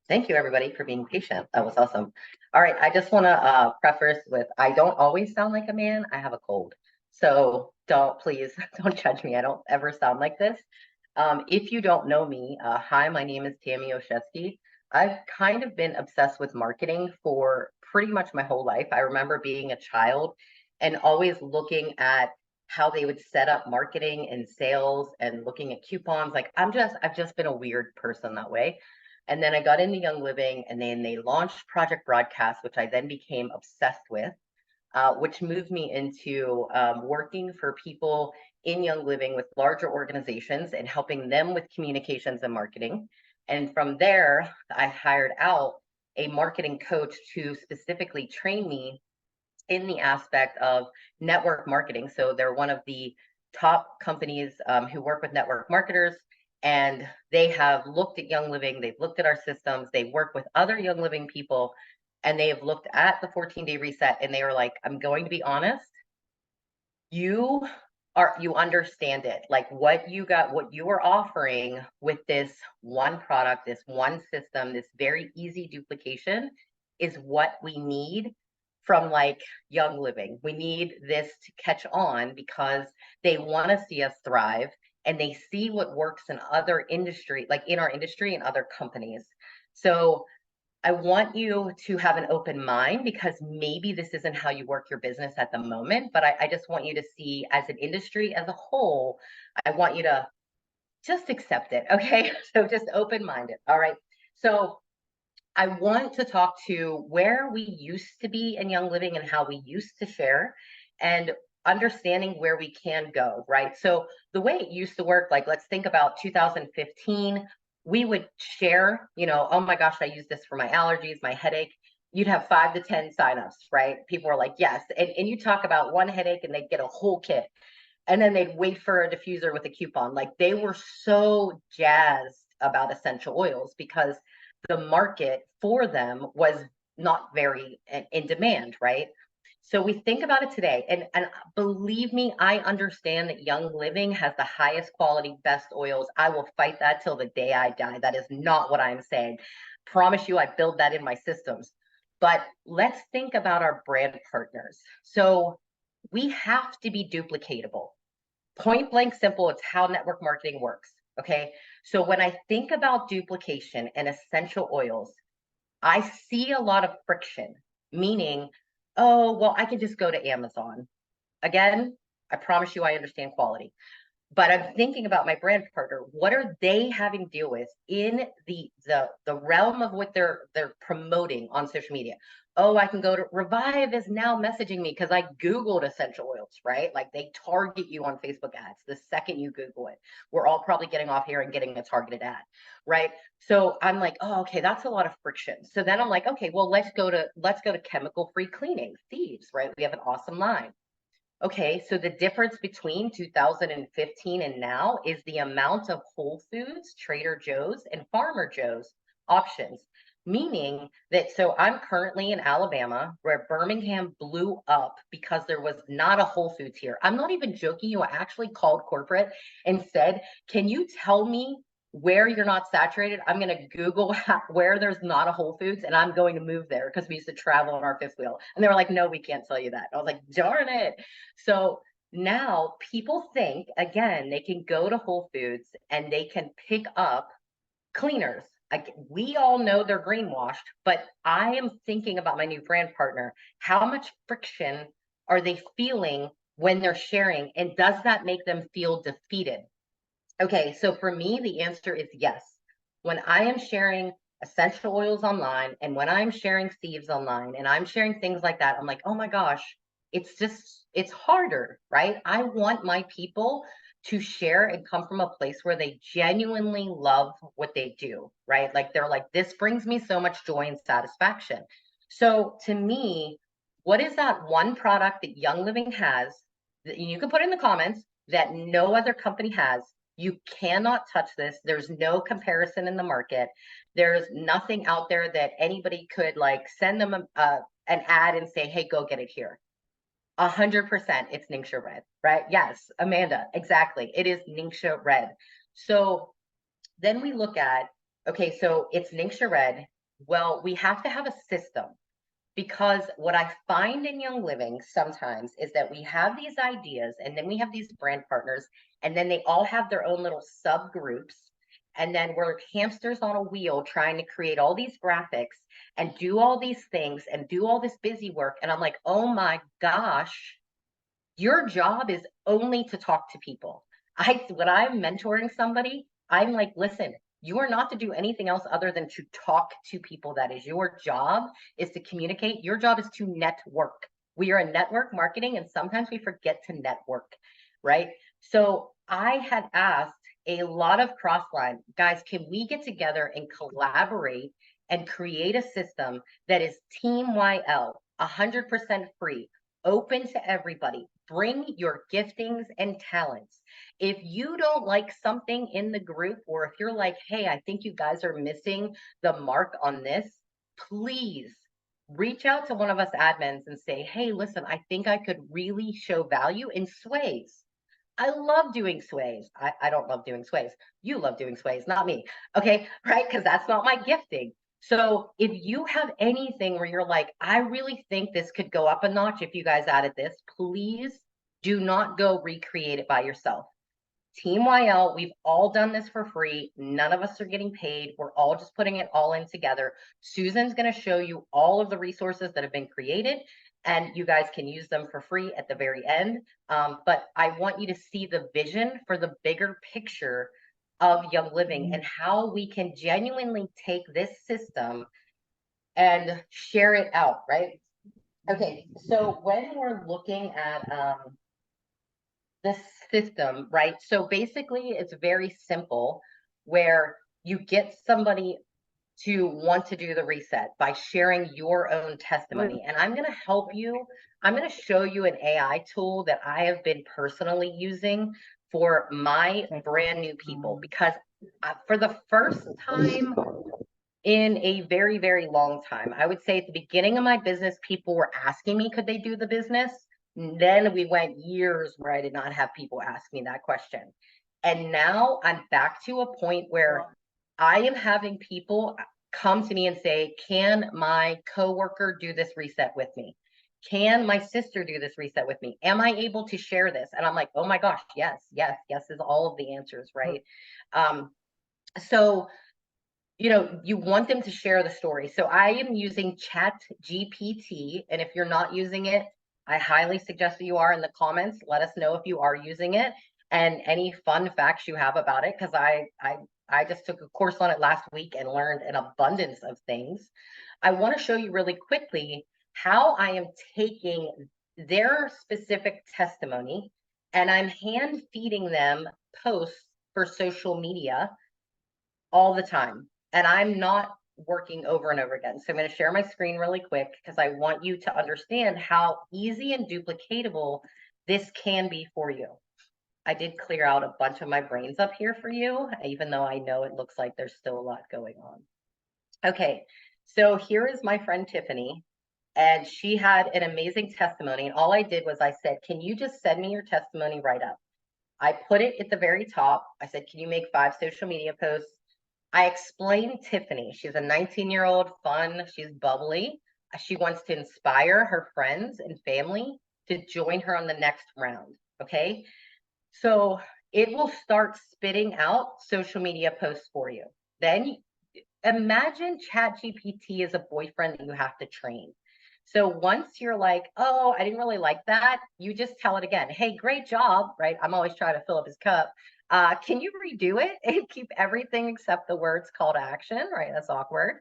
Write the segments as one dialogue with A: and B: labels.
A: Thank you, everybody, for being patient. That was awesome. All right, I just want to preface with I don't always sound like a man. I have a cold. So don't please don't judge me. I don't ever sound like this. If you don't know me, hi, my name is Tammy Osiecki. I've kind of been obsessed with marketing for pretty much my whole life. I remember being a child and always looking at how they would set up marketing and sales and looking at coupons. Like I've just been a weird person that way. And then I got into Young Living, and then they launched Project Broadcast, which I then became obsessed with, which moved me into working for people in Young Living with larger organizations and helping them with communications and marketing. And from there, I hired out a marketing coach to specifically train me in the aspect of network marketing. So they're one of the top companies who work with network marketers, and they have looked at Young Living, they've looked at our systems, they work with other Young Living people, and they have looked at the 14-day reset, and they were like, I'm going to be honest, you you understand it. Like what you got, what you are offering with this one product, this one system, this very easy duplication is what we need from like Young Living. We need this to catch on because they want to see us thrive and they see what works in other industry, like in our industry and other companies. So I want you to have an open mind because maybe this isn't how you work your business at the moment, but I just want you to see as an industry as a whole, I want you to just accept it. Okay. So just open minded. All right. So I want to talk to where we used to be in Young Living and how we used to share and understanding where we can go, right? So the way it used to work, like let's think about 2015, we would share, oh my gosh, I use this for my allergies, my headache. You'd have 5 to 10 signups, right? People are like, yes. And you talk about one headache and they'd get a whole kit. And then they'd wait for a diffuser with a coupon. Like they were so jazzed about essential oils because the market for them was not very in demand, right? So we think about it today, and believe me, I understand that Young Living has the highest quality, best oils. I will fight that till the day I die. That is not what I'm saying. Promise you, I build that in my systems. But let's think about our brand partners. So we have to be duplicatable. Point blank simple, it's how network marketing works. Okay. So when I think about duplication and essential oils, I see a lot of friction, meaning, oh, well, I could just go to Amazon. Again, I promise you I understand quality. But I'm thinking about my brand partner. What are they having to deal with in the realm of what they're promoting on social media? Oh, I can go to Revive is now messaging me because I Googled essential oils, right? Like they target you on Facebook ads the second you Google it. We're all probably getting off here and getting a targeted ad, right? So I'm like, oh, okay, that's a lot of friction. So then I'm like, okay, well, let's go to chemical free cleaning, Thieves, right? We have an awesome line. Okay, so the difference between 2015 and now is the amount of Whole Foods, Trader Joe's, and Farmer Joe's options. Meaning that, so I'm currently in Alabama where Birmingham blew up because there was not a Whole Foods here. I'm not even joking you. I actually called corporate and said, can you tell me where you're not saturated? I'm going to Google where there's not a Whole Foods and I'm going to move there because we used to travel on our fifth wheel. And they were like, no, we can't tell you that. I was like, darn it. So now people think, again, they can go to Whole Foods and they can pick up cleaners. Like we all know they're greenwashed, but I am thinking about my new brand partner. How much friction are they feeling when they're sharing? And does that make them feel defeated? Okay, so for me, the answer is yes. When I am sharing essential oils online and when I'm sharing thieves online and I'm sharing things like that, I'm like, oh my gosh, it's harder, right? I want my people to share and come from a place where they genuinely love what they do, right? Like they're like, this brings me so much joy and satisfaction. So to me, what is that one product that Young Living has that you can put in the comments that no other company has? You cannot touch this. There's no comparison in the market. There's nothing out there that anybody could like send them an ad and say, hey, go get it here. 100% it's NingXia Red, right? Yes, Amanda, exactly. It is NingXia Red. So then we look at, okay, so it's NingXia Red. Well, we have to have a system. Because what I find in Young Living sometimes is that we have these ideas and then we have these brand partners, and then they all have their own little subgroups. And then we're hamsters on a wheel trying to create all these graphics and do all these things and do all this busy work. And I'm like, oh my gosh, your job is only to talk to people. When I'm mentoring somebody, I'm like, listen, you are not to do anything else other than to talk to people. That is your job, is to communicate. Your job is to network. We are a network marketing, and sometimes we forget to network, right? So I had asked a lot of crossline guys, can we get together and collaborate and create a system that is Team YL, 100% free, open to everybody? Bring your giftings and talents. If you don't like something in the group, or if you're like, hey, I think you guys are missing the mark on this, please reach out to one of us admins and say, hey, listen, I think I could really show value in sways. I love doing sways. I don't love doing sways. You love doing sways, not me. Okay, right? Because that's not my gifting. So if you have anything where you're like, I really think this could go up a notch if you guys added this, please do not go recreate it by yourself. Team YL, we've all done this for free. None of us are getting paid. We're all just putting it all in together. Susan's going to show you all of the resources that have been created, and you guys can use them for free at the very end. But I want you to see the vision for the bigger picture of Young Living and how we can genuinely take this system and share it out, right? Okay, so when we're looking at the system, right? So basically, it's very simple where you get somebody to want to do the reset by sharing your own testimony. And I'm going to help you. I'm going to show you an AI tool that I have been personally using for my brand new people because for the first time in a very, very long time. I would say at the beginning of my business, people were asking me, could they do the business? And then we went years where I did not have people ask me that question. And now I'm back to a point where I am having people come to me and say, can my coworker do this reset with me? Can my sister do this reset with me? Am I able to share this? And I'm like, oh my gosh, yes, yes, yes is all of the answers, right? So you want them to share the story. So I am using Chat GPT. And if you're not using it, I highly suggest that you are. In the comments. Let us know if you are using it and any fun facts you have about it. Because I just took a course on it last week and learned an abundance of things. I want to show you really quickly how I am taking their specific testimony and I'm hand feeding them posts for social media all the time. And I'm not working over and over again. So I'm going to share my screen really quick because I want you to understand how easy and duplicatable this can be for you. I did clear out a bunch of my brains up here for you, even though I know it looks like there's still a lot going on. Okay, so here is my friend Tiffany, and she had an amazing testimony. And all I did was I said, can you just send me your testimony right up? I put it at the very top. I said, can you make 5 social media posts? I explained Tiffany. She's a 19-year-old, fun, she's bubbly. She wants to inspire her friends and family to join her on the next round. Okay. So it will start spitting out social media posts for you. Then imagine ChatGPT as a boyfriend that you have to train. So once you're like, oh, I didn't really like that, you just tell it again. Hey, great job, right? I'm always trying to fill up his cup. Can you redo it and keep everything except the words call to action, right? That's awkward.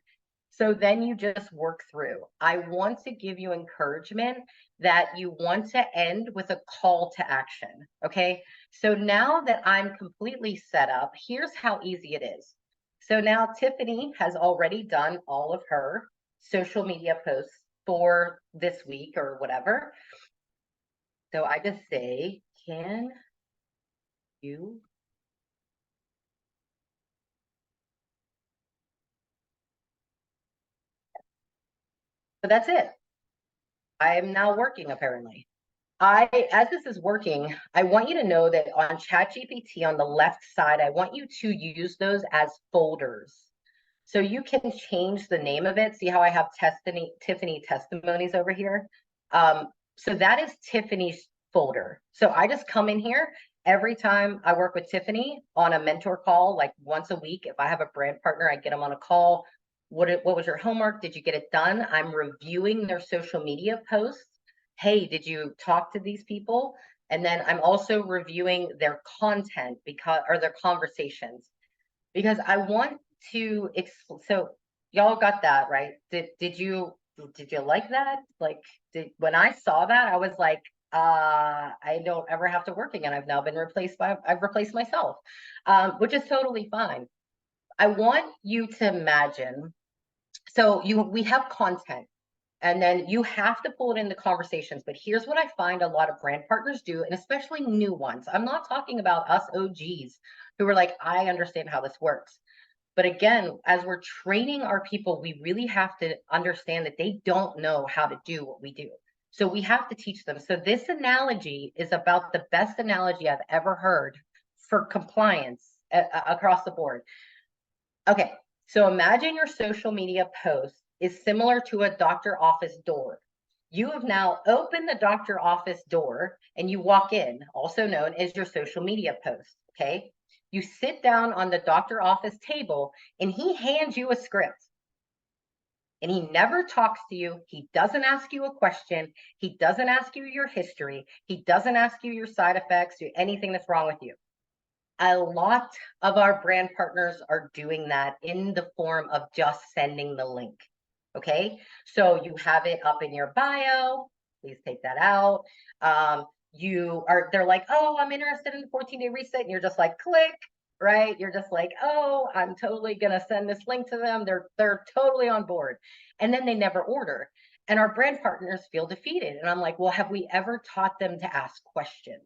A: So then you just work through. I want to give you encouragement that you want to end with a call to action. Okay. So now that I'm completely set up, here's how easy it is. So now Tiffany has already done all of her social media posts for this week or whatever. So I just say, can you? So that's it. I am now working apparently. As this is working, I want you to know that on ChatGPT on the left side, I want you to use those as folders. So you can change the name of it. See how I have Tiffany testimonies over here? So that is Tiffany's folder. So I just come in here every time I work with Tiffany on a mentor call, like once a week. If I have a brand partner, I get them on a call. What was your homework? Did you get it done? I'm reviewing their social media posts. Hey, did you talk to these people? And then I'm also reviewing their content or their conversations, because I want to so y'all got that, right? Did you like that? Like, when I saw that, I was like, I don't ever have to work again. I've replaced myself, which is totally fine. I want you to imagine, so we have content, and then you have to pull it into conversations. But here's what I find a lot of brand partners do, and especially new ones. I'm not talking about us OGs who are like, I understand how this works. But again, as we're training our people, we really have to understand that they don't know how to do what we do. So we have to teach them. So this analogy is about the best analogy I've ever heard for compliance across the board. Okay, so imagine your social media post is similar to a doctor office door. You have now opened the doctor office door and you walk in, also known as your social media post. Okay, you sit down on the doctor office table and he hands you a script. And he never talks to you. He doesn't ask you a question. He doesn't ask you your history. He doesn't ask you your side effects or anything that's wrong with you. A lot of our brand partners are doing that in the form of just sending the link. Okay, so you have it up in your bio. Please take that out. They're like, oh, I'm interested in the 14-day reset, and you're just like, click, right? You're just like, oh, I'm totally gonna send this link to them. They're totally on board, and then they never order. And our brand partners feel defeated. And I'm like, well, have we ever taught them to ask questions,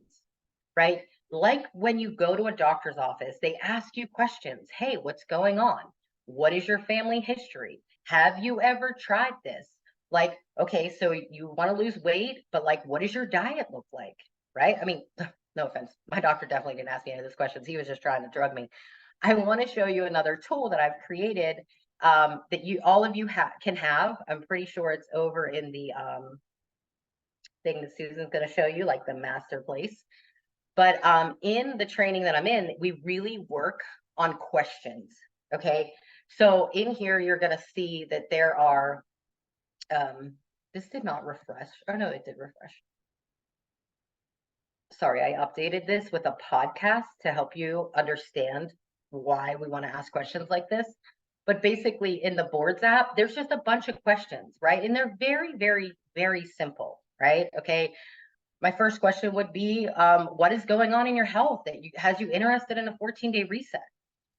A: right? Like when you go to a doctor's office, they ask you questions. Hey, what's going on? What is your family history? Have you ever tried this? Like, okay, so you want to lose weight, but like, what does your diet look like? Right? I mean, no offense. My doctor definitely didn't ask me any of those questions. He was just trying to drug me. I want to show you another tool that I've created, that all of you can have. I'm pretty sure it's over in the thing that Susan's going to show you, like the master place. But in the training that I'm in, we really work on questions. Okay, so in here you're going to see that there are. This did not refresh. Oh no, it did refresh. Sorry, I updated this with a podcast to help you understand why we want to ask questions like this. But basically, in the boards app, there's just a bunch of questions, right? And they're very, very, very simple, right? Okay, my first question would be, what is going on in your health that has you interested in a 14-day reset?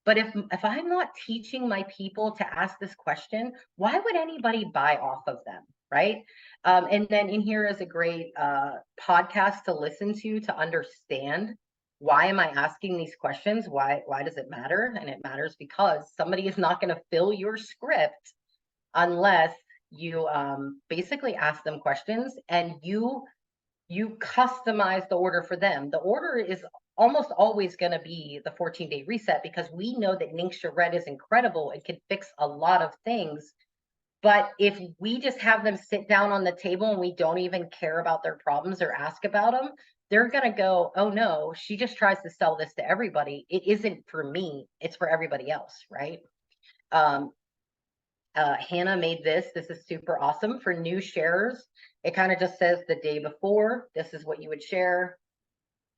A: But if I'm not teaching my people to ask this question, why would anybody buy off of them, right? And then in here is a great podcast to listen to understand, why am I asking these questions? Why does it matter? And it matters because somebody is not going to fill your script unless you basically ask them questions and you customize the order for them. The order is almost always going to be the 14-day reset, because we know that NingXia Red is incredible and can fix a lot of things. But if we just have them sit down on the table and we don't even care about their problems or ask about them, they're going to go, oh no, she just tries to sell this to everybody. It isn't for me, it's for everybody else, right? Hannah made this. This is super awesome for new sharers. It kind of just says the day before, this is what you would share.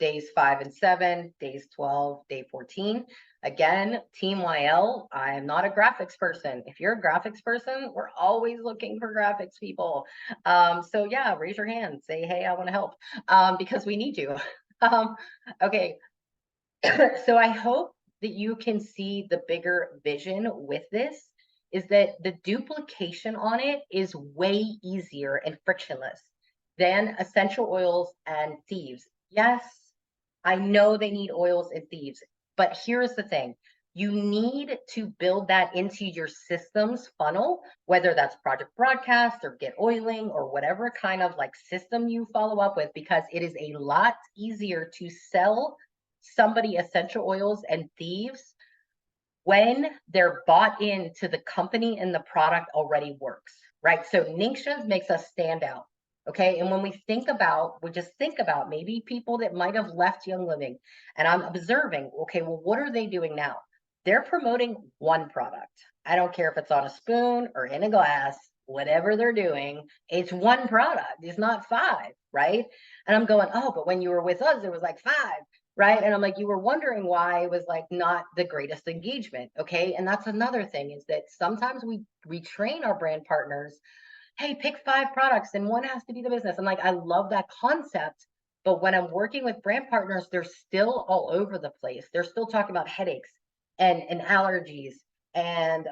A: Days 5 and 7, days 12, day 14. Again, Team YL, I am not a graphics person. If you're a graphics person, we're always looking for graphics people. So yeah, raise your hand. Say, hey, I want to help, because we need you. Okay, so I hope that you can see the bigger vision with this, is that the duplication on it is way easier and frictionless than essential oils and thieves. Yes, I know they need oils and thieves, but here's the thing. You need to build that into your systems funnel, whether that's Project Broadcast or Get Oiling or whatever kind of like system you follow up with, because it is a lot easier to sell somebody essential oils and thieves when they're bought into the company and the product already works, right? So NingXia makes us stand out. Okay. And when we just think about maybe people that might have left Young Living, and I'm observing, okay, well, what are they doing now? They're promoting one product. I don't care if it's on a spoon or in a glass, whatever they're doing, it's one product. It's not five, right? And I'm going, oh, but when you were with us, there was like five, right? And I'm like, you were wondering why it was like not the greatest engagement. Okay. And that's another thing, is that sometimes we train our brand partners, hey, pick five products and one has to be the business. I'm like, I love that concept. But when I'm working with brand partners, they're still all over the place. They're still talking about headaches and allergies and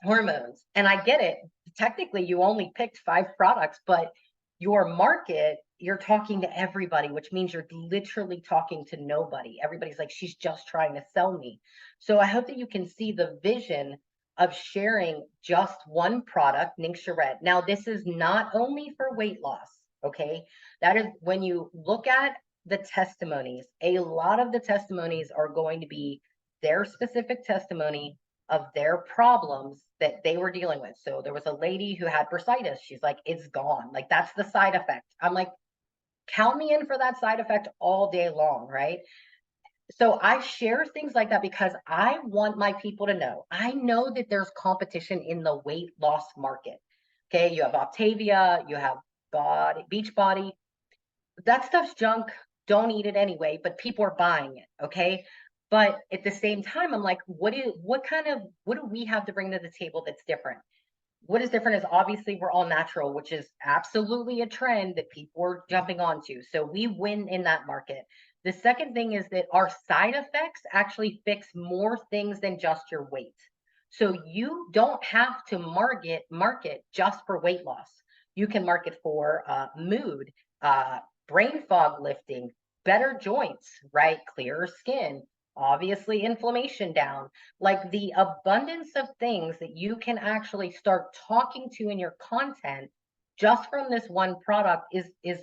A: hormones. And I get it. Technically, you only picked five products, but your market, you're talking to everybody, which means you're literally talking to nobody. Everybody's like, she's just trying to sell me. So I hope that you can see the vision of sharing just one product, NingXia Red. Now, this is not only for weight loss, okay? That is, when you look at the testimonies, a lot of the testimonies are going to be their specific testimony of their problems that they were dealing with. So there was a lady who had bursitis. She's like, it's gone. Like, that's the side effect. I'm like, count me in for that side effect all day long, right? So I share things like that because I want my people to know. I know that there's competition in the weight loss market. Okay, you have Octavia, you have Beachbody. That stuff's junk. Don't eat it anyway, but people are buying it. Okay. But at the same time, I'm like, what do we have to bring to the table that's different? What is different is, obviously, we're all natural, which is absolutely a trend that people are jumping onto. So we win in that market. The second thing is that our side effects actually fix more things than just your weight. So you don't have to market just for weight loss. You can market for mood, brain fog lifting, better joints, right? Clearer skin, obviously inflammation down, like the abundance of things that you can actually start talking to in your content just from this one product is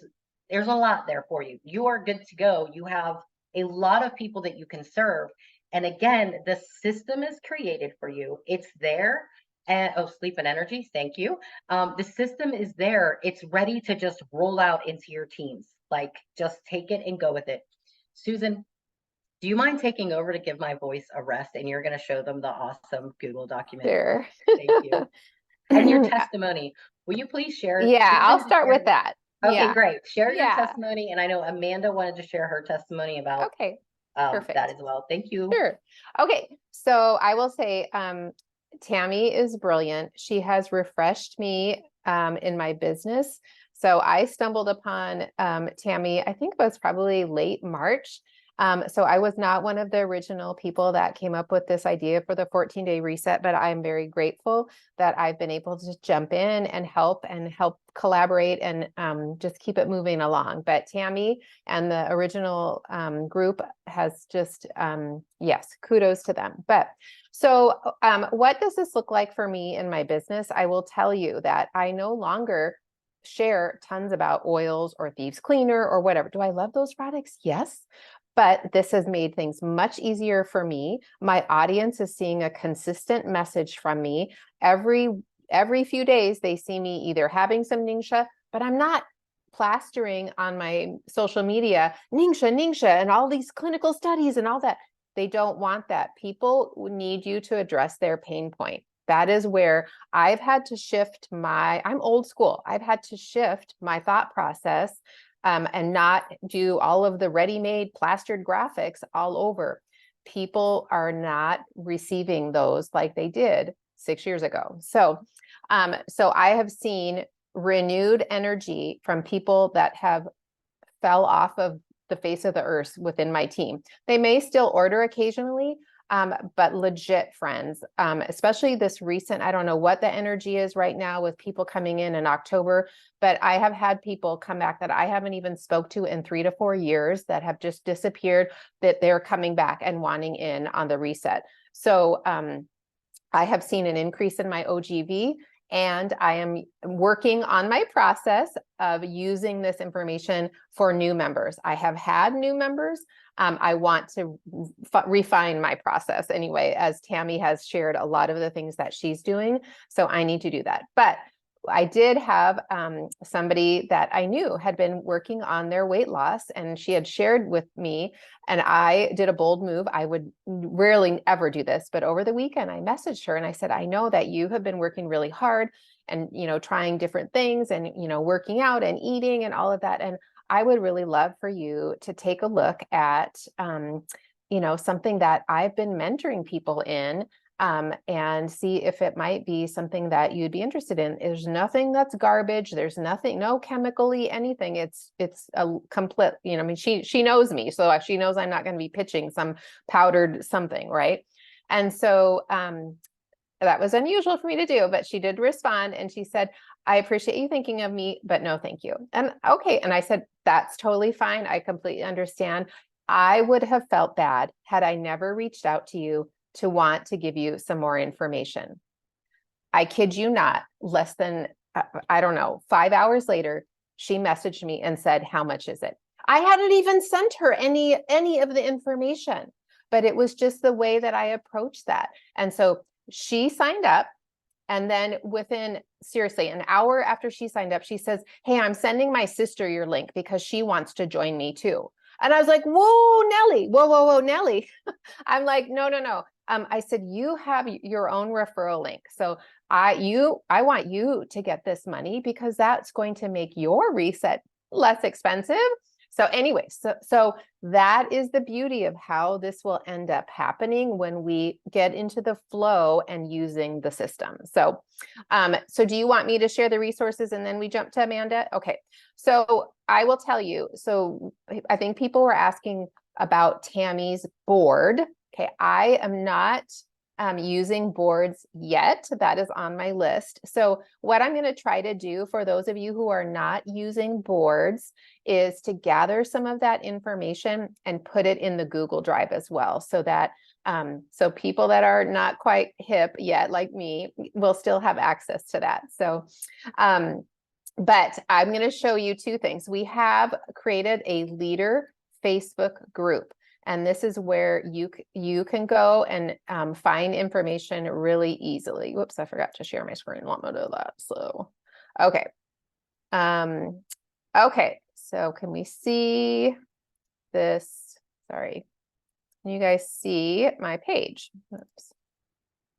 A: there's a lot there for you. You are good to go. You have a lot of people that you can serve. And again, the system is created for you. It's there. And oh, sleep and energy, thank you. The system is there. It's ready to just roll out into your teams. Like, just take it and go with it. Susan, do you mind taking over to give my voice a rest, and you're going to show them the awesome Google document?
B: Sure.
A: Thank you. And your testimony. Will you please share?
B: Yeah, I'll start with that.
A: Okay,
B: Yeah.
A: great. Share your testimony. And I know Amanda wanted to share her testimony about
B: Perfect.
A: that as well. Thank you.
B: Sure. Okay. So I will say, Tammy is brilliant. She has refreshed me in my business. So I stumbled upon Tammy, I think it was probably late March. So I was not one of the original people that came up with this idea for the 14-day reset, but I'm very grateful that I've been able to jump in and help collaborate and just keep it moving along. But Tammy and the original group has just, yes, kudos to them. But so what does this look like for me in my business? I will tell you that I no longer share tons about oils or Thieves Cleaner or whatever. Do I love those products? Yes. But this has made things much easier for me. My audience is seeing a consistent message from me. Every few days, they see me either having some NingXia, but I'm not plastering on my social media, NingXia, and all these clinical studies and all that. They don't want that. People need you to address their pain point. That is where I've had to shift I'm old school. I've had to shift my thought process and not do all of the ready-made plastered graphics all over. People are not receiving those like they did 6 years ago. So I have seen renewed energy from people that have fell off of the face of the earth within my team. They may still order occasionally, but legit friends, especially this recent, I don't know what the energy is right now with people coming in October, but I have had people come back that I haven't even spoke to in 3 to 4 years that have just disappeared, that they're coming back and wanting in on the reset. So I have seen an increase in my OGV. And I am working on my process of using this information for new members. I have had new members. I want to refine my process anyway, as Tammy has shared a lot of the things that she's doing. So I need to do that. But I did have somebody that I knew had been working on their weight loss, and she had shared with me, and I did a bold move. I would rarely ever do this, but over the weekend I messaged her and I said, I know that you have been working really hard and, trying different things and, working out and eating and all of that. And I would really love for you to take a look at, something that I've been mentoring people in, and see if it might be something that you'd be interested in. There's nothing that's garbage. There's nothing, no chemically anything. It's a complete, I mean, she knows me, so she knows I'm not going to be pitching some powdered something, right? And so that was unusual for me to do, but she did respond and she said, I appreciate you thinking of me, but no, thank you. And okay. And I said, that's totally fine. I completely understand. I would have felt bad had I never reached out to you to want to give you some more information. I kid you not, less than, I don't know, 5 hours later, she messaged me and said, how much is it? I hadn't even sent her any of the information, but it was just the way that I approached that. And so she signed up. And then within, seriously, an hour after she signed up, she says, hey, I'm sending my sister your link because she wants to join me too. And I was like, whoa, Nellie, whoa, Nellie. I'm like, no. I said, you have your own referral link. So I want you to get this money because that's going to make your reset less expensive. So anyway, so that is the beauty of how this will end up happening when we get into the flow and using the system. So, so do you want me to share the resources and then we jump to Amanda? Okay, so I will tell you. So I think people were asking about Tammy's board. Okay, I am not using boards yet. That is on my list. So what I'm going to try to do for those of you who are not using boards is to gather some of that information and put it in the Google Drive as well, so that so people that are not quite hip yet, like me, will still have access to that. So, but I'm going to show you two things. We have created a leader Facebook group. And this is where you can go and find information really easily. Whoops, I forgot to share my screen. Want me to do that? So, okay. Okay, so can we see this? Sorry. Can you guys see my page? Oops.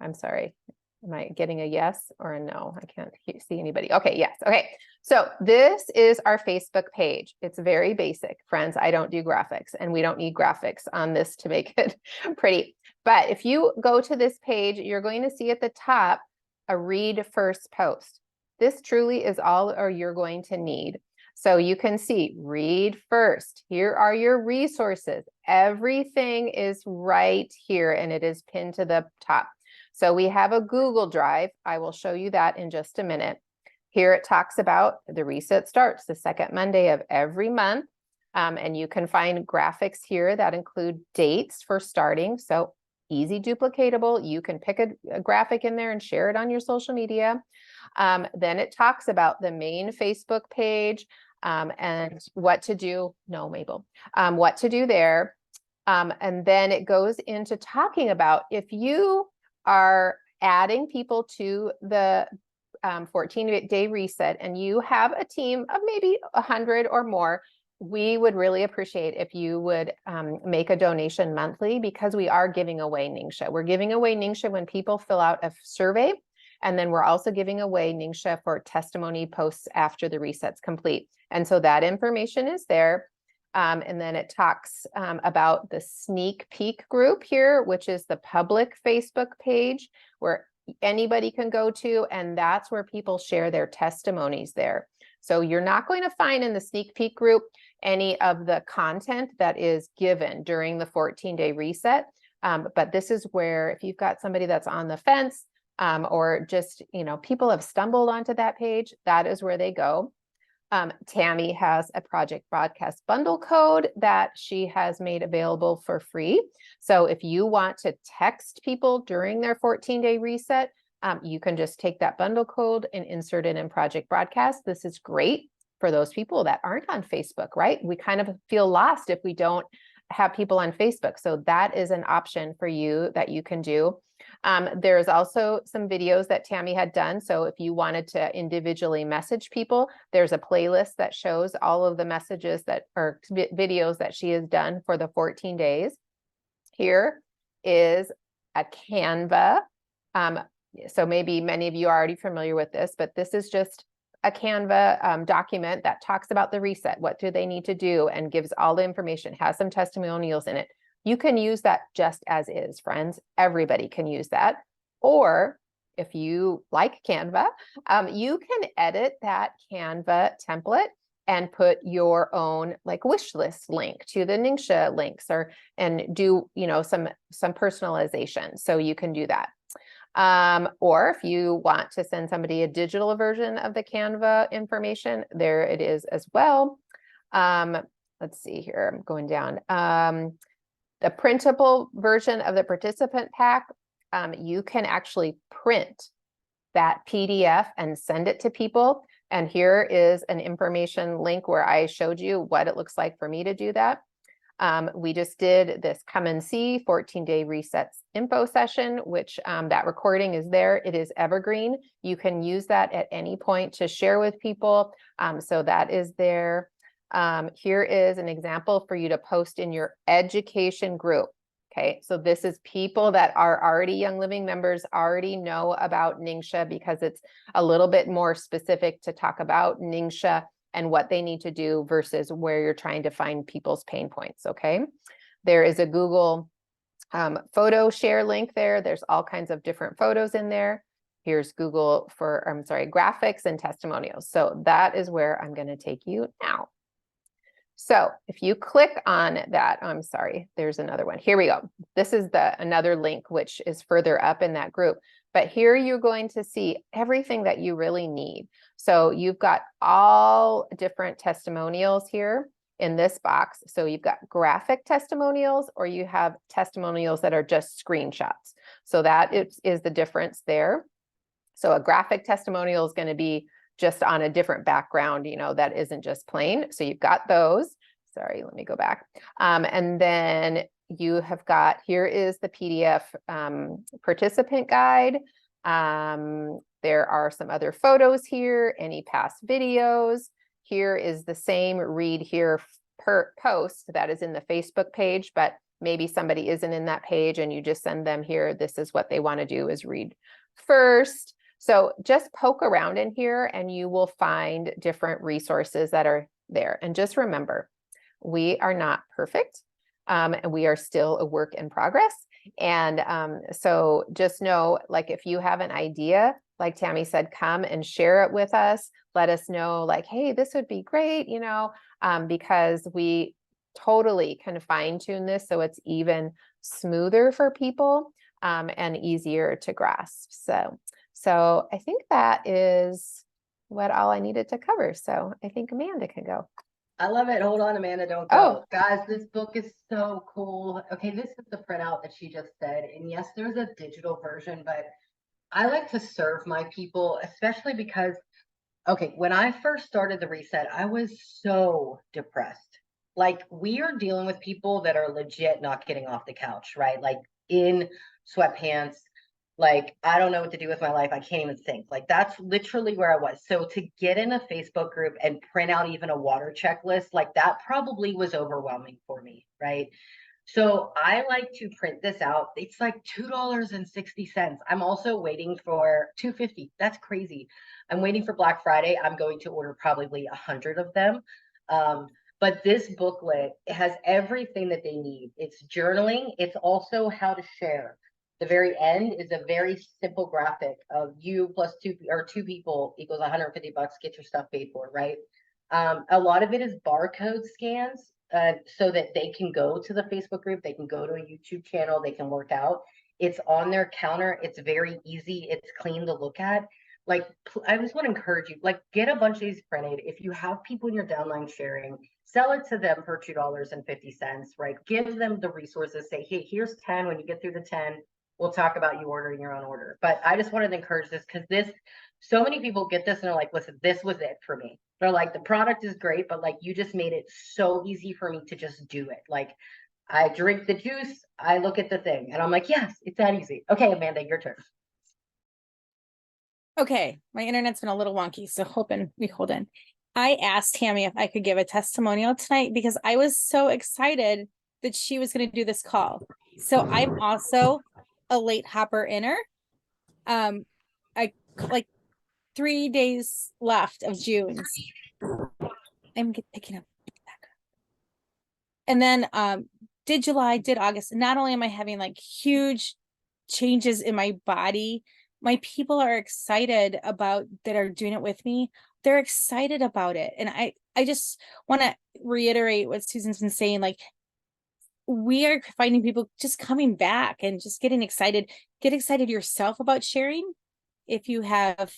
B: I'm sorry. Am I getting a yes or a no? I can't see anybody. Okay, yes. Okay. So this is our Facebook page. It's very basic, friends. I don't do graphics, and we don't need graphics on this to make it pretty. But if you go to this page, you're going to see at the top a read first post. This truly is all you're going to need. So you can see read first. Here are your resources. Everything is right here and it is pinned to the top. So we have a Google Drive. I will show you that in just a minute. Here it talks about the reset starts the second Monday of every month. And you can find graphics here that include dates for starting. So easy duplicatable. You can pick a graphic in there and share it on your social media. Then it talks about the main Facebook page and what to do. No, Mabel. What to do there. And then it goes into talking about if you are adding people to the 14-day reset and you have a team of maybe 100 or more, we would really appreciate if you would make a donation monthly, because we are giving away NingXia. We're giving away NingXia when people fill out a survey. And then we're also giving away NingXia for testimony posts after the reset's complete. And so that information is there. And then it talks about the sneak peek group here, which is the public Facebook page where anybody can go to. And that's where people share their testimonies there. So you're not going to find in the sneak peek group any of the content that is given during the 14-day reset. But this is where if you've got somebody that's on the fence or just, people have stumbled onto that page, that is where they go. Tammy has a project broadcast bundle code that she has made available for free. So if you want to text people during their 14-day reset, You can just take that bundle code and insert it in Project Broadcast. This is great for those people that aren't on Facebook, right? We kind of feel lost if we don't have people on Facebook. So that is an option for you that you can do. There's also some videos that Tammy had done. So if you wanted to individually message people, there's a playlist that shows all of the messages that are videos that she has done for the 14 days. Here is a Canva. So maybe many of you are already familiar with this, but this is just a Canva document that talks about the reset. What do they need to do, and gives all the information, has some testimonials in it. You can use that just as is, friends. Everybody can use that. Or if you like Canva, you can edit that Canva template and put your own like wish list link to the NingXia links, or and do, you know, some personalization. So you can do that. Or if you want to send somebody a digital version of the Canva information, there it is as well. Let's see here, I'm going down. The printable version of the participant pack, you can actually print that PDF and send it to people. And here is an information link where I showed you what it looks like for me to do that. We just did this come and see 14-day resets info session, which that recording is there. It is evergreen. You can use that at any point to share with people. So that is there. Here is an example for you to post in your education group. Okay, so this is people that are already Young Living members, already know about NingXia, because it's a little bit more specific to talk about NingXia and what they need to do versus where you're trying to find people's pain points. Okay, there is a Google photo share link there. There's all kinds of different photos in there. Here's Google for, I'm sorry, graphics and testimonials. So that is where I'm going to take you now. So if you click on that, I'm sorry, there's another one. Here we go. This is another link, which is further up in that group. But here you're going to see everything that you really need. So you've got all different testimonials here in this box. So you've got graphic testimonials, or you have testimonials that are just screenshots. So that is the difference there. So a graphic testimonial is going to be just on a different background, you know, that isn't just plain. So you've got those. Sorry, let me go back. And then you have got, here is the PDF participant guide. There are some other photos here, any past videos. Here is the same read here per post that is in the Facebook page, but maybe somebody isn't in that page and you just send them here. This is what they want to do, is read first. So just poke around in here and you will find different resources that are there. And just remember, we are not perfect, and we are still a work in progress. And so just know, like, if you have an idea, like Tammy said, come and share it with us. Let us know, like, hey, this would be great, you know, because we totally can fine tune this so it's even smoother for people and easier to grasp. So I think that is what all I needed to cover. So I think Amanda can go.
A: I love it. Hold on, Amanda, don't go. Guys, this book is so cool. Okay, this is the printout that she just said. And yes, there's a digital version, but I like to serve my people, especially because, okay, when I first started the reset, I was so depressed. Like, we are dealing with people that are legit not getting off the couch, right? Like, in sweatpants. Like, I don't know what to do with my life. I can't even think. Like, that's literally where I was. So to get in a Facebook group and print out even a water checklist, like, that probably was overwhelming for me, right? So I like to print this out. It's like $2.60. I'm also waiting for $2.50. That's crazy. I'm waiting for Black Friday. I'm going to order probably 100 of them. But this booklet has everything that they need. It's journaling. It's also how to share. The very end is a very simple graphic of you plus two people equals $150. Get your stuff paid for, right? A lot of it is barcode scans, so that they can go to the Facebook group, they can go to a YouTube channel, they can work out. It's on their counter. It's very easy. It's clean to look at. Like, I just want to encourage you, like, get a bunch of these printed. If you have people in your downline sharing, sell it to them for $2.50, right? Give them the resources. Say, hey, here's 10. When you get through the 10, we'll talk about you ordering your own order. But I just wanted to encourage this because so many people get this and they're like, listen, this was it for me. They're like, the product is great, but like, you just made it so easy for me to just do it. Like, I drink the juice, I look at the thing, and I'm like, yes, it's that easy. Okay, Amanda, your turn.
C: Okay, my internet's been a little wonky, so hoping we hold in. I asked Tammy if I could give a testimonial tonight because I was so excited that she was going to do this call. So I'm also a late hopper inner. I like 3 days left of June's. I'm picking up. And then did July, did August. Not only am I having like huge changes in my body, my people are excited about that are doing it with me. They're excited about it. And I just want to reiterate what Susan's been saying. Like, we are finding people just coming back and just getting excited. Get excited yourself about sharing. If you have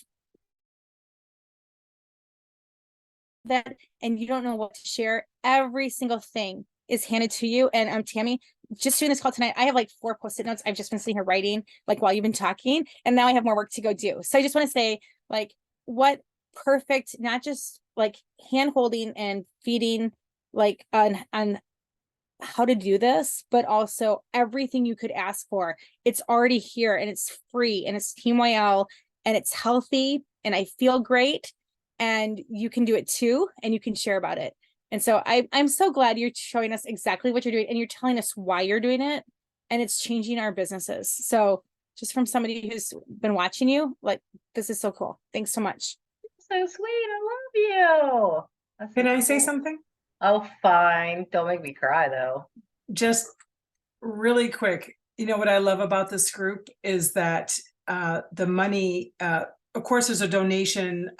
C: that and you don't know what to share, every single thing is handed to you. And Tammy, just doing this call tonight, I have like 4 post-it notes. I've just been sitting here writing like while you've been talking, and now I have more work to go do. So I just want to say, like, what perfect, not just like hand holding and feeding, like on how to do this, but also everything you could ask for. It's already here and it's free and it's Team YL and it's healthy and I feel great, and you can do it too, and you can share about it. And so I'm so glad you're showing us exactly what you're doing and you're telling us why you're doing it, and it's changing our businesses. So just from somebody who's been watching you, like, this is so cool. Thanks so much.
A: So sweet. I love you. That's
D: Can
A: so
D: I say
A: cool.
D: something?
A: Oh, fine. Don't make me cry though.
D: Just really quick. You know what I love about this group is that the money, of course, there's a donation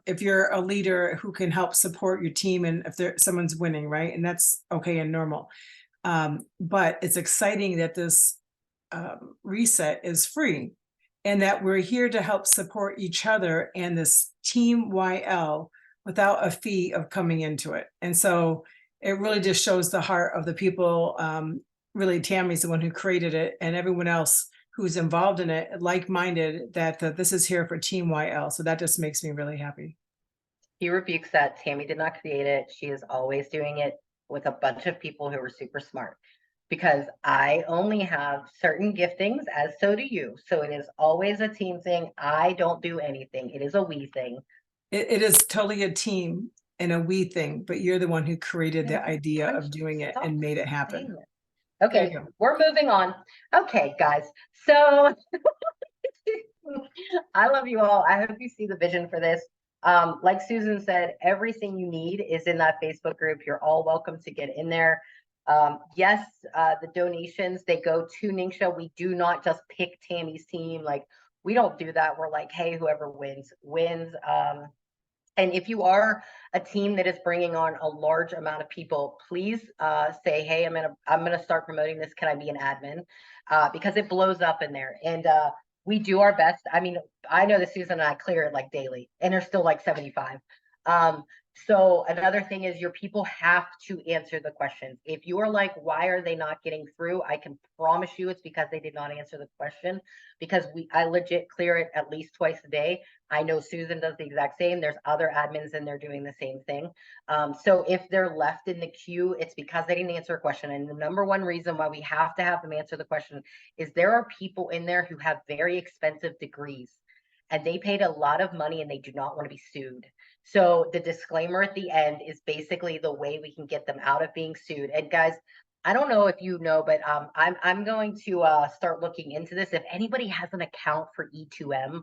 D: if you're a leader who can help support your team and if someone's winning, right? And that's okay and normal. But it's exciting that this reset is free and that we're here to help support each other and this Team YL without a fee of coming into it. And so it really just shows the heart of the people. Really, Tammy's the one who created it, and everyone else who's involved in it, like-minded, that this is here for Team YL. So that just makes me really happy.
A: He rebukes that. Tammy did not create it. She is always doing it with a bunch of people who are super smart, because I only have certain giftings, as so do you. So it is always a team thing. I don't do anything. It is a we thing.
D: It is totally a team and a we thing, but you're the one who created the idea of doing it and made it happen.
A: Okay, we're moving on. Okay, guys. So I love you all. I hope you see the vision for this. Like Susan said, everything you need is in that Facebook group. You're all welcome to get in there. Yes, the donations, they go to NingXia. We do not just pick Tammy's team. Like, we don't do that. We're like, hey, whoever wins, wins. And if you are a team that is bringing on a large amount of people, please say, hey, I'm gonna start promoting this. Can I be an admin? Because it blows up in there. And we do our best. I mean, I know that Susan and I clear it like daily, and there's still like 75. So another thing is, your people have to answer the questions. If you are like, why are they not getting through? I can promise you it's because they did not answer the question, because I legit clear it at least twice a day. I know Susan does the exact same. There's other admins in there doing the same thing. So if they're left in the queue, it's because they didn't answer a question. And the number one reason why we have to have them answer the question is there are people in there who have very expensive degrees, and they paid a lot of money and they do not want to be sued. So the disclaimer at the end is basically the way we can get them out of being sued. And guys, I don't know if you know, but I'm going to start looking into this. If anybody has an account for E2M,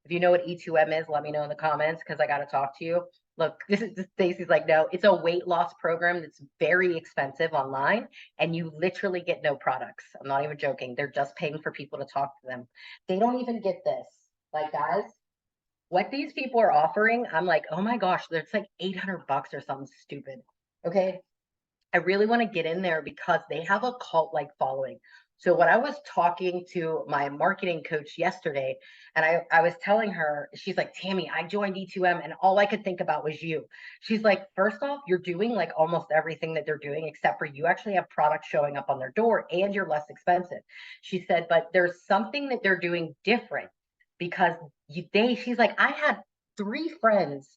A: if you know what E2M is, let me know in the comments, because I got to talk to you. Look, this is Stacy's like, no, it's a weight loss program that's very expensive online, and you literally get no products. I'm not even joking. They're just paying for people to talk to them. They don't even get this. Like, guys, what these people are offering, I'm like, oh my gosh, it's like $800 or something stupid. Okay. I really want to get in there because they have a cult like following. So when I was talking to my marketing coach yesterday, and I was telling her, she's like, Tammy, I joined E2M and all I could think about was you. She's like, first off, you're doing like almost everything that they're doing, except for you actually have products showing up on their door and you're less expensive. She said, but there's something that they're doing different because she's like, I had 3 friends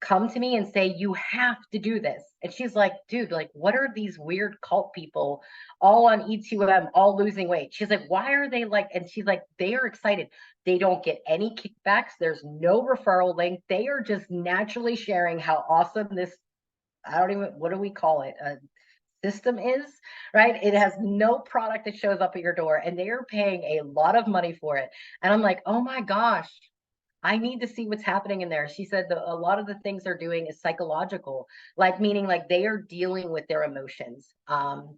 A: come to me and say, you have to do this. And she's like, dude, like, what are these weird cult people all on E2M, all losing weight? She's like, why are they like, and she's like, they are excited. They don't get any kickbacks. There's no referral link. They are just naturally sharing how awesome this, I don't even, what do we call it? System is, right? It has no product that shows up at your door and they are paying a lot of money for it. And I'm like, oh my gosh, I need to see what's happening in there. She said that a lot of the things they're doing is psychological, like meaning like they are dealing with their emotions.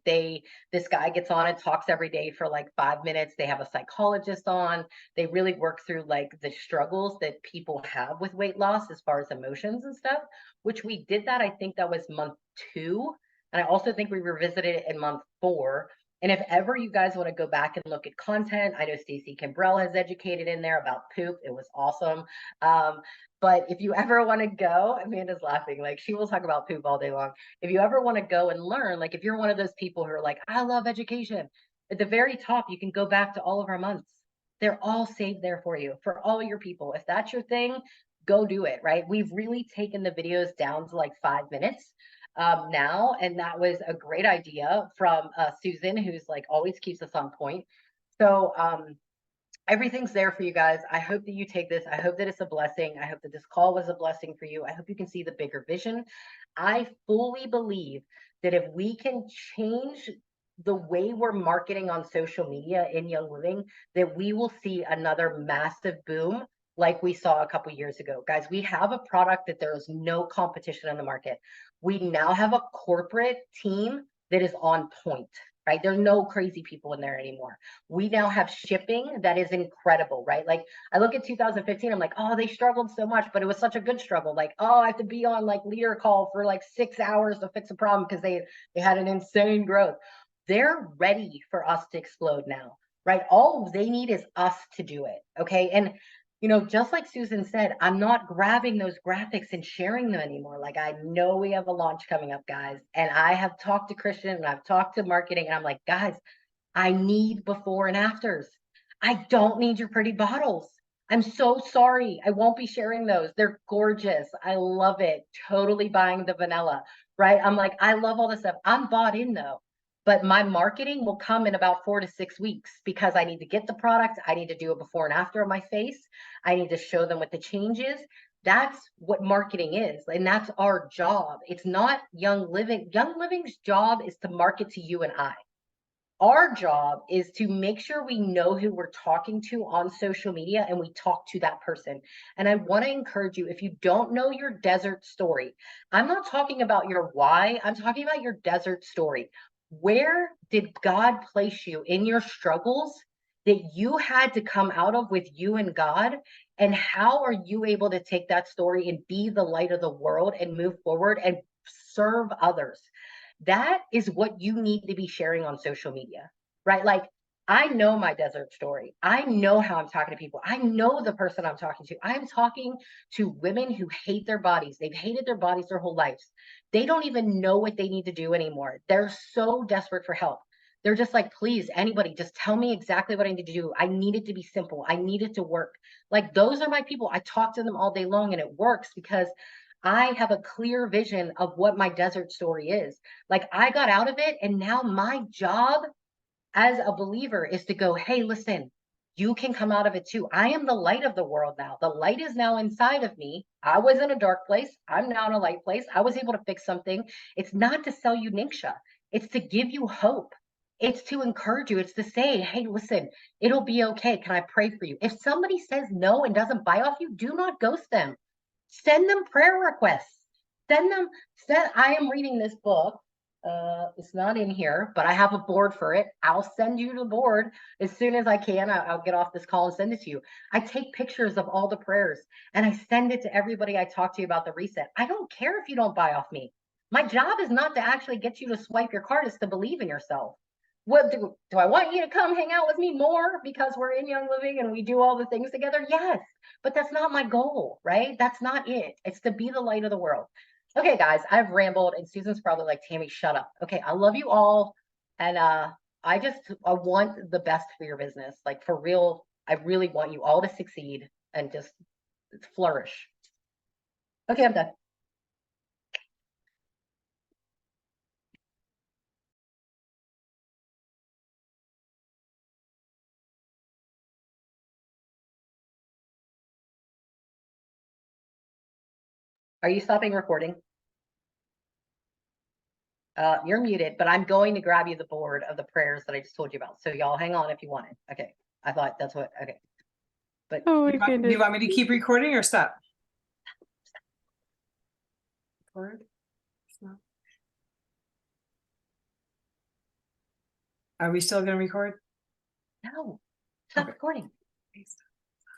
A: This guy gets on and talks every day for like 5 minutes. They have a psychologist on. They really work through like the struggles that people have with weight loss as far as emotions and stuff, which we did that. I think that was month 2. And I also think we revisited it in month 4. And if ever you guys want to go back and look at content, I know Stacey Kimbrell has educated in there about poop. It was awesome. But if you ever want to go, Amanda's laughing, like she will talk about poop all day long. If you ever want to go and learn, like if you're one of those people who are like, I love education, at the very top, you can go back to all of our months. They're all saved there for you, for all your people. If that's your thing, go do it, right? We've really taken the videos down to like 5 minutes now. And that was a great idea from Susan, who's like always keeps us on point. So everything's there for you guys. I hope that you take this. I hope that it's a blessing. I hope that this call was a blessing for you. I hope you can see the bigger vision. I fully believe that if we can change the way we're marketing on social media in Young Living, that we will see another massive boom like we saw a couple years ago. Guys, we have a product that there is no competition in the market. We now have a corporate team that is on point, right? There's no crazy people in there anymore. We now have shipping that is incredible, right? Like I look at 2015, I'm like, oh, they struggled so much, but it was such a good struggle. Like, oh, I have to be on like leader call for like 6 hours to fix a problem because they had an insane growth. They're ready for us to explode now, right? All they need is us to do it. Okay. And just like Susan said, I'm not grabbing those graphics and sharing them anymore. Like I know we have a launch coming up, guys. And I have talked to Christian and I've talked to marketing and I'm like, guys, I need before and afters. I don't need your pretty bottles. I'm so sorry. I won't be sharing those. They're gorgeous. I love it. Totally buying the vanilla, right? I'm like, I love all this stuff. I'm bought in though. But my marketing will come in about 4 to 6 weeks because I need to get the product. I need to do a before and after of my face. I need to show them what the change is. That's what marketing is. And that's our job. It's not Young Living. Young Living's job is to market to you and I. Our job is to make sure we know who we're talking to on social media and we talk to that person. And I want to encourage you, if you don't know your desert story, I'm not talking about your why, I'm talking about your desert story. Where did God place you in your struggles that you had to come out of with you and God? And how are you able to take that story and be the light of the world and move forward and serve others? That is what you need to be sharing on social media, right? Like, I know my desert story. I know how I'm talking to people. I know the person I'm talking to. I'm talking to women who hate their bodies. They've hated their bodies their whole lives. They don't even know what they need to do anymore. They're so desperate for help. They're just like, please, anybody, just tell me exactly what I need to do. I need it to be simple. I need it to work. Like, those are my people. I talk to them all day long and it works because I have a clear vision of what my desert story is. Like I got out of it and now my job as a believer is to go, hey, listen, you can come out of it too. I am the light of the world now. The light is now inside of me. I was in a dark place. I'm now in a light place. I was able to fix something. It's not to sell you NingXia. It's to give you hope. It's to encourage you. It's to say, hey, listen, it'll be okay. Can I pray for you? If somebody says no and doesn't buy off you, do not ghost them. Send them prayer requests. I am reading this book. It's not in here, but I have a board for it. I'll send you the board as soon as I can. I'll get off this call and send it to you. I take pictures of all the prayers and I send it to everybody I talk to you about the reset. I don't care if you don't buy off me. My job is not to actually get you to swipe your card, it's to believe in yourself. What do I want you to come hang out with me more because we're in Young Living and we do all the things together? Yes, but that's not my goal, right? That's not it. It's to be the light of the world. Okay, guys, I've rambled and Susan's probably like, Tammy, shut up. Okay, I love you all. And I want the best for your business. Like for real, I really want you all to succeed and just flourish. Okay, I'm done. Are you stopping recording? You're muted, but I'm going to grab you the board of the prayers that I just told you about. So y'all hang on if you want it. Okay. I thought that's what, okay. But
B: Oh
D: Do you want me to keep recording or stop? Record? Stop. Are we still going to record?
A: no, stop recording.
D: Okay.